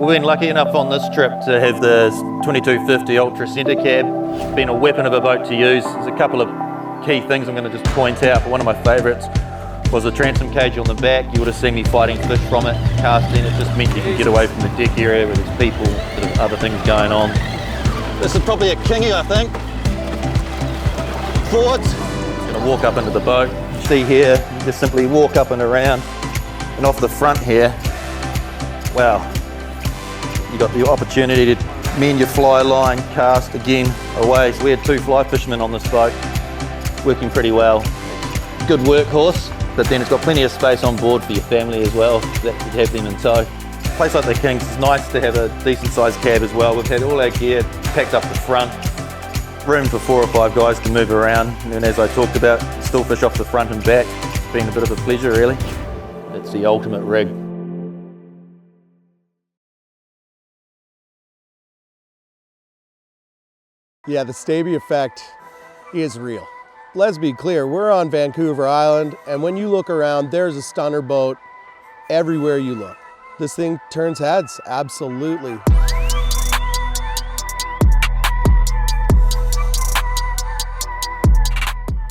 We've been lucky enough on this trip to have the 2250 Ultra Centre Cab. It's been a weapon of a boat to use. There's a couple of key things I'm going to just point out, but one of my favourites was the transom cage on the back. You would have seen me fighting fish from it, casting. It just meant you could get away from the deck area where there's people, there's other things going on. This is probably a kingy, I think. Forwards. Going to walk up into the boat. You see here, you just simply walk up and around. And off the front here, wow, you got the opportunity to mend your fly line, cast again away. So we had 2 fly fishermen on this boat, working pretty well. Good workhorse, but then it's got plenty of space on board for your family as well, that you'd have them in tow. A place like the Kings, it's nice to have a decent sized cab as well. We've had all our gear packed up the front, room for 4 or 5 guys to move around. And as I talked about, still fish off the front and back. It's been a bit of a pleasure really. It's the ultimate rig. Yeah, the Staby effect is real. Let's be clear, we're on Vancouver Island, and when you look around, there's a stunner boat everywhere you look. This thing turns heads, absolutely.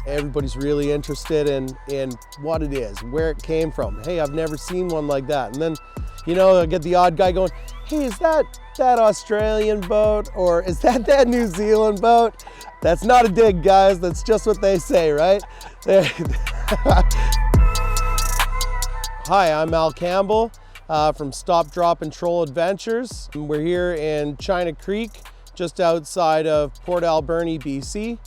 Everybody's really interested in what it is, where it came from. Hey, I've never seen one like that. And then, you know, I get the odd guy going, hey, is that Australian boat? Or is that New Zealand boat? That's not a dig, guys. That's just what they say, right? Hi, I'm Al Campbell from Stop, Drop, and Troll Adventures. We're here in China Creek, just outside of Port Alberni, BC.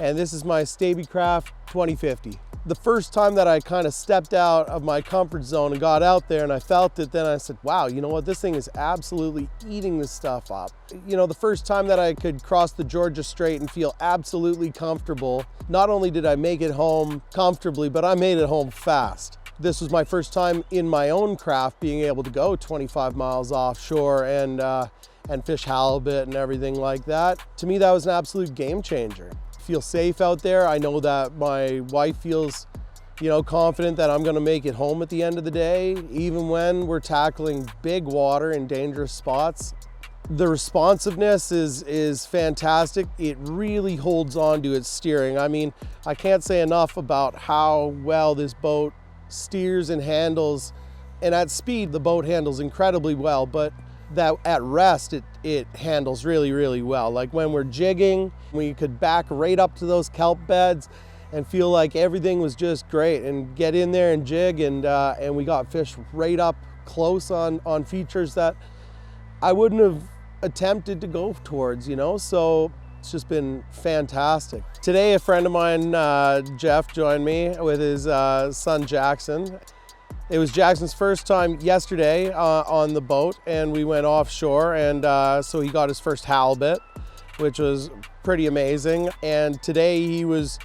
And this is my Stabicraft 2050. The first time that I kind of stepped out of my comfort zone and got out there and I felt it, then I said, wow, you know what, this thing is absolutely eating this stuff up. You know, the first time that I could cross the Georgia Strait and feel absolutely comfortable, not only did I make it home comfortably, but I made it home fast. This was my first time in my own craft being able to go 25 miles offshore and fish halibut and everything like that. To me, that was an absolute game changer. Feel safe out there. I know that my wife feels, you know, confident that I'm gonna make it home at the end of the day, even when we're tackling big water in dangerous spots. The responsiveness is fantastic. It really holds on to its steering. I mean, I can't say enough about how well this boat steers and handles. And at speed, the boat handles incredibly well, but that at rest, it handles really, really well. Like when we're jigging, we could back right up to those kelp beds and feel like everything was just great, and get in there and jig, and we got fish right up close on features that I wouldn't have attempted to go towards, you know? So it's just been fantastic. Today, a friend of mine, Jeff, joined me with his son, Jackson. It was Jackson's first time yesterday on the boat, and we went offshore, and so he got his first halibut, which was pretty amazing. And today he was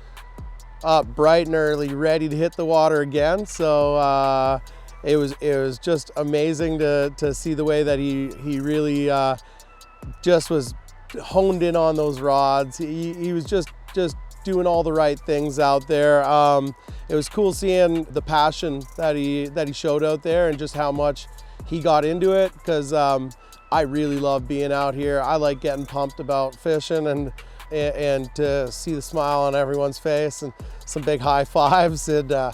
up bright and early, ready to hit the water again. So it was just amazing to see the way that he really just was honed in on those rods. He was just doing all the right things out there. It was cool seeing the passion that he showed out there and just how much he got into it, because I really love being out here. I like getting pumped about fishing, and to see the smile on everyone's face and some big high fives and a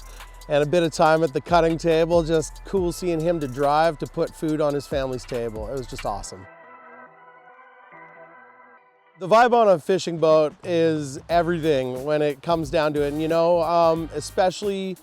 bit of time at the cutting table. Just cool seeing him to drive to put food on his family's table. It was just awesome. The vibe on a fishing boat is everything when it comes down to it. And you know, especially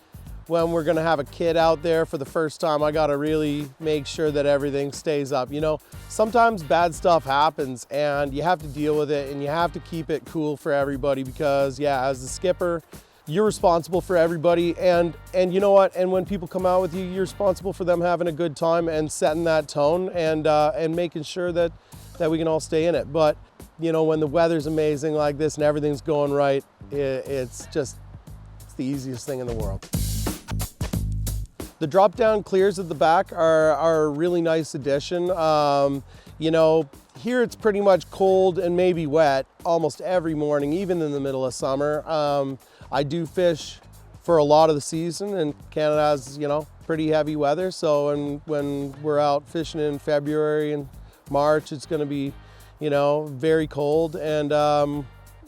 when we're gonna have a kid out there for the first time, I gotta really make sure that everything stays up. You know, sometimes bad stuff happens and you have to deal with it, and you have to keep it cool for everybody, because yeah, as the skipper, you're responsible for everybody. And you know what? And when people come out with you, you're responsible for them having a good time and setting that tone and making sure that we can all stay in it. But you know, when the weather's amazing like this and everything's going right, it's the easiest thing in the world. The drop-down clears at the back are a really nice addition. You know, here it's pretty much cold and maybe wet almost every morning, even in the middle of summer. I do fish for a lot of the season, and Canada has, you know, pretty heavy weather. So when we're out fishing in February and March, it's going to be, you know, very cold, and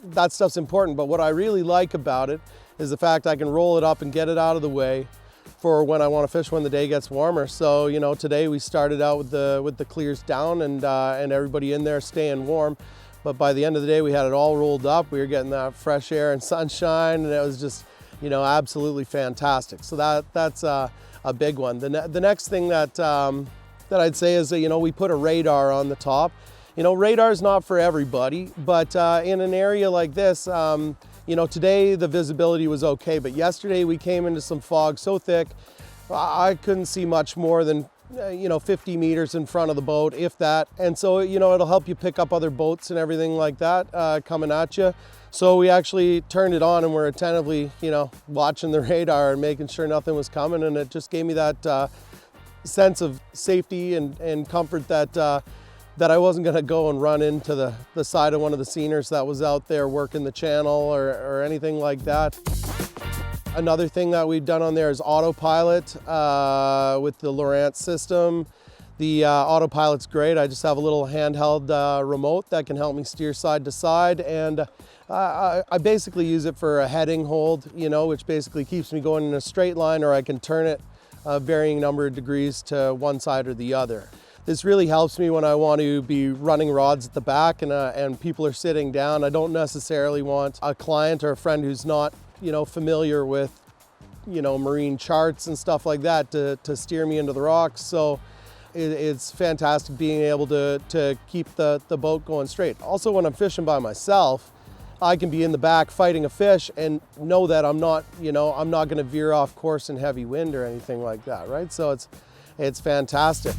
that stuff's important. But what I really like about it is the fact I can roll it up and get it out of the way for when I want to fish when the day gets warmer. So, you know, today we started out with the clears down and everybody in there staying warm. But by the end of the day, we had it all rolled up. We were getting that fresh air and sunshine, and it was just, you know, absolutely fantastic. So that's a big one. The next thing that I'd say is that, you know, we put a radar on the top. You know, radar's not for everybody, but in an area like this, you know, today the visibility was okay, but yesterday we came into some fog so thick, I couldn't see much more than, you know, 50 meters in front of the boat, if that. And so, you know, it'll help you pick up other boats and everything like that coming at you. So we actually turned it on and we're attentively, you know, watching the radar and making sure nothing was coming. And it just gave me that sense of safety and comfort that I wasn't gonna go and run into the side of one of the sceners that was out there working the channel or anything like that. Another thing that we've done on there is autopilot with the Lowrance system. The autopilot's great. I just have a little handheld remote that can help me steer side to side, and I basically use it for a heading hold, you know, which basically keeps me going in a straight line, or I can turn it a varying number of degrees to one side or the other. This really helps me when I want to be running rods at the back and people are sitting down. I don't necessarily want a client or a friend who's not, you know, familiar with, you know, marine charts and stuff like that to steer me into the rocks. So it's fantastic being able to keep the boat going straight. Also, when I'm fishing by myself, I can be in the back fighting a fish and know that I'm not, you know, I'm not going to veer off course in heavy wind or anything like that, right? So it's fantastic.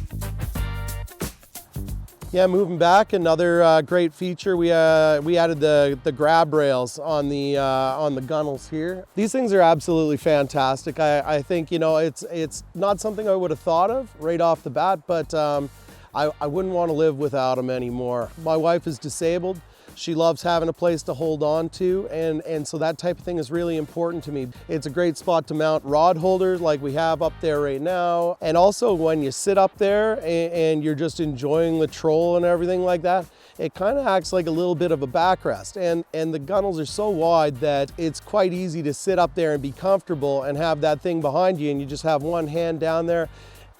Yeah, moving back, another great feature, we added the grab rails on the gunnels here. These things are absolutely fantastic. I think, you know, it's not something I would have thought of right off the bat, but I wouldn't want to live without them anymore. My wife is disabled. She loves having a place to hold on to, and so that type of thing is really important to me. It's a great spot to mount rod holders like we have up there right now. And also when you sit up there and you're just enjoying the troll and everything like that, it kind of acts like a little bit of a backrest. And the gunnels are so wide that it's quite easy to sit up there and be comfortable and have that thing behind you, and you just have one hand down there,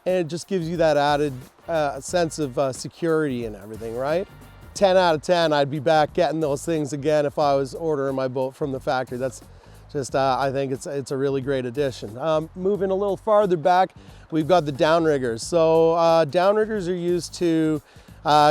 and it just gives you that added sense of security and everything, right? 10 out of 10, I'd be back getting those things again if I was ordering my boat from the factory. That's just, I think it's a really great addition. Moving a little farther back, we've got the downriggers. So downriggers are used to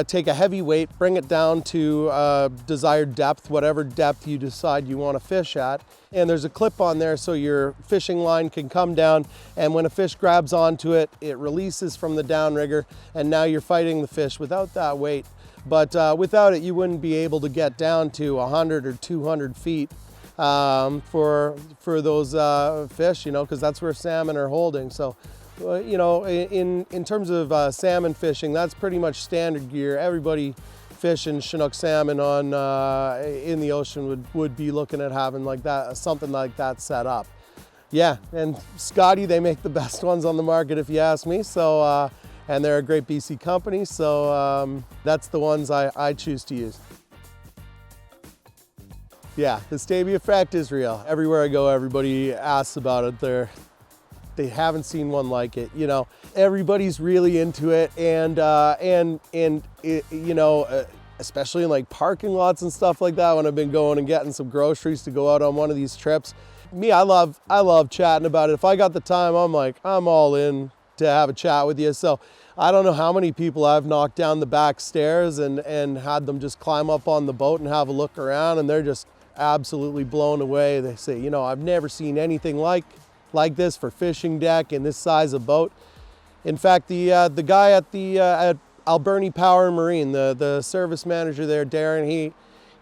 take a heavy weight, bring it down to desired depth, whatever depth you decide you want to fish at. And there's a clip on there so your fishing line can come down, and when a fish grabs onto it, it releases from the downrigger, and now you're fighting the fish without that weight. But without it, you wouldn't be able to get down to 100 or 200 feet for those fish, you know, because that's where salmon are holding. So, you know, in terms of salmon fishing, that's pretty much standard gear. Everybody fishing Chinook salmon on in the ocean would be looking at having like that, something like that set up. Yeah, and Scotty, they make the best ones on the market if you ask me. So. And they're a great BC company, so that's the ones I choose to use. Yeah, the Stabie effect is real. Everywhere I go, everybody asks about it. They haven't seen one like it. You know, everybody's really into it, and it, you know, especially in like parking lots and stuff like that. When I've been going and getting some groceries to go out on one of these trips, I love chatting about it. If I got the time, I'm all in to have a chat with you. So I don't know how many people I've knocked down the back stairs and had them just climb up on the boat and have a look around, and they're just absolutely blown away. They say, you know, I've never seen anything like this for fishing deck in this size of boat. In fact, the guy at Alberni Power Marine, the service manager there, Darren,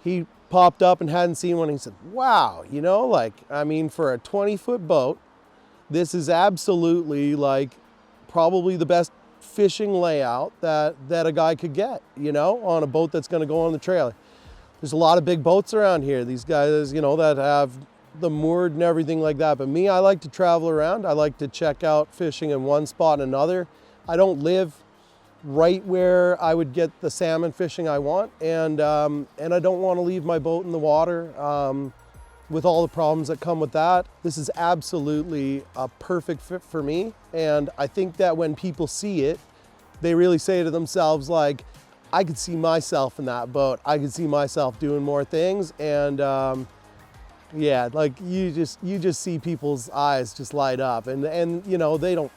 he popped up and hadn't seen one. He said, wow, you know, like, I mean, for a 20-foot boat, this is absolutely like probably the best fishing layout that a guy could get, you know, on a boat that's going to go on the trailer. There's a lot of big boats around here. These guys, you know, that have the moored and everything like that. But me, I like to travel around. I like to check out fishing in one spot and another. I don't live right where I would get the salmon fishing I want, and I don't want to leave my boat in the water with all the problems that come with that. This is absolutely a perfect fit for me, and I think that when people see it, they really say to themselves, like, I could see myself in that boat. I could see myself doing more things, and yeah, like you just see people's eyes just light up, and you know,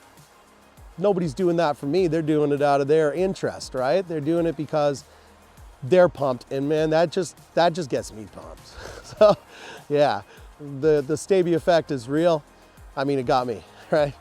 nobody's doing that for me. They're doing it out of their interest, right? They're doing it because they're pumped, and man, that just gets me pumped. So yeah, the Staby effect is real. I mean, it got me, right?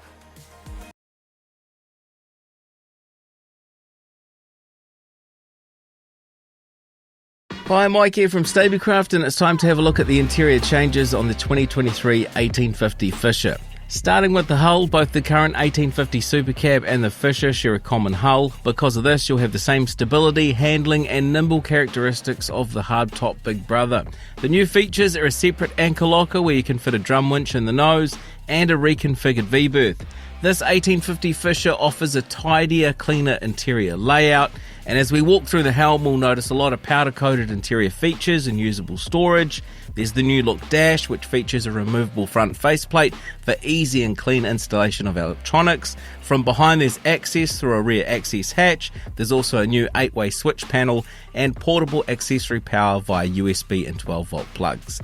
Hi, Mike here from Stabicraft, and it's time to have a look at the interior changes on the 2023 1850 Fisher. Starting with the hull, both the current 1850 Super Cab and the Fisher share a common hull. Because of this, you'll have the same stability, handling and nimble characteristics of the hardtop Big Brother. The new features are a separate anchor locker where you can fit a drum winch in the nose and a reconfigured V-berth. This 1850 Fisher offers a tidier, cleaner interior layout, and as we walk through the helm, we'll notice a lot of powder-coated interior features and usable storage. There's the new look dash, which features a removable front faceplate for easy and clean installation of electronics. From behind, there's access through a rear access hatch. There's also a new 8-way switch panel and portable accessory power via USB and 12-volt plugs.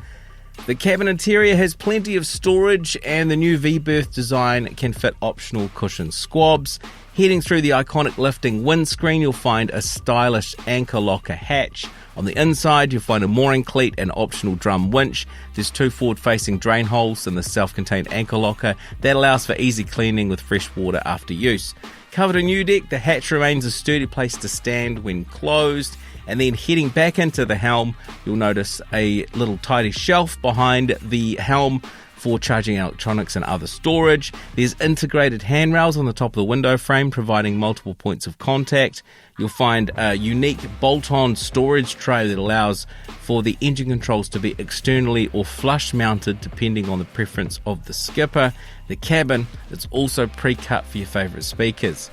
The cabin interior has plenty of storage, and the new V-berth design can fit optional cushion squabs. Heading through the iconic lifting windscreen, you'll find a stylish anchor locker hatch. On the inside, you'll find a mooring cleat and optional drum winch. There's 2 forward-facing drain holes in the self-contained anchor locker that allows for easy cleaning with fresh water after use. Covered in U-deck, the hatch remains a sturdy place to stand when closed. And then heading back into the helm, you'll notice a little tidy shelf behind the helm for charging electronics and other storage. There's integrated handrails on the top of the window frame, providing multiple points of contact. You'll find a unique bolt-on storage tray that allows for the engine controls to be externally or flush mounted depending on the preference of the skipper. The cabin is also pre-cut for your favourite speakers.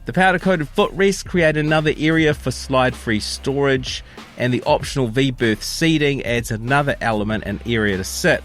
The powder-coated footrests create another area for slide-free storage, and the optional V-berth seating adds another element and area to sit.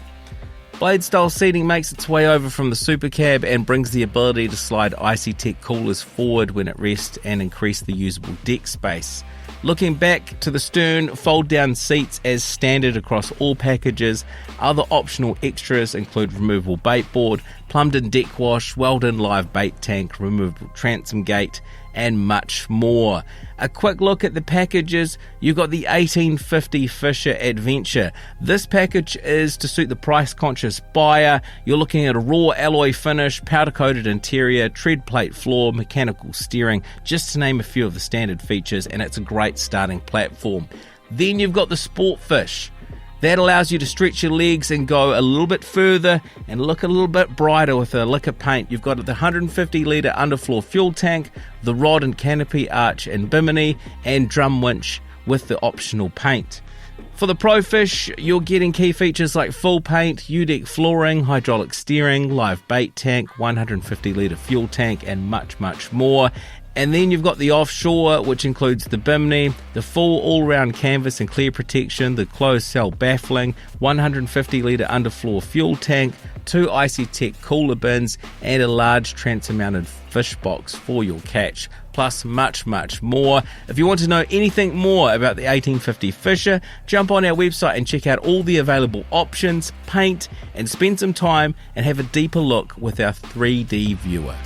Blade-style seating makes its way over from the Super Cab and brings the ability to slide IC-Tech coolers forward when at rest and increase the usable deck space. Looking back to the stern, fold-down seats as standard across all packages. Other optional extras include removable bait board, plumbed-in deck wash, welded live bait tank, removable transom gate, and much more. A quick look at the packages. You've got the 1850 Fisher Adventure. This package is to suit the price-conscious buyer. You're looking at a raw alloy finish, powder-coated interior, tread plate floor, mechanical steering, just to name a few of the standard features, and it's a great starting platform. Then you've got the Sportfish. That allows you to stretch your legs and go a little bit further and look a little bit brighter with a lick of paint. You've got the 150-litre underfloor fuel tank, the rod and canopy arch and bimini, and drum winch with the optional paint. For the Profish, you're getting key features like full paint, U-deck flooring, hydraulic steering, live bait tank, 150-litre fuel tank, and much, much more. And then you've got the offshore, which includes the bimini, the full all-round canvas and clear protection, the closed cell baffling, 150-litre underfloor fuel tank, 2 IC-Tech cooler bins, and a large transom-mounted fish box for your catch, plus much, much more. If you want to know anything more about the 1850 Fisher, jump on our website and check out all the available options, paint, and spend some time and have a deeper look with our 3D viewer.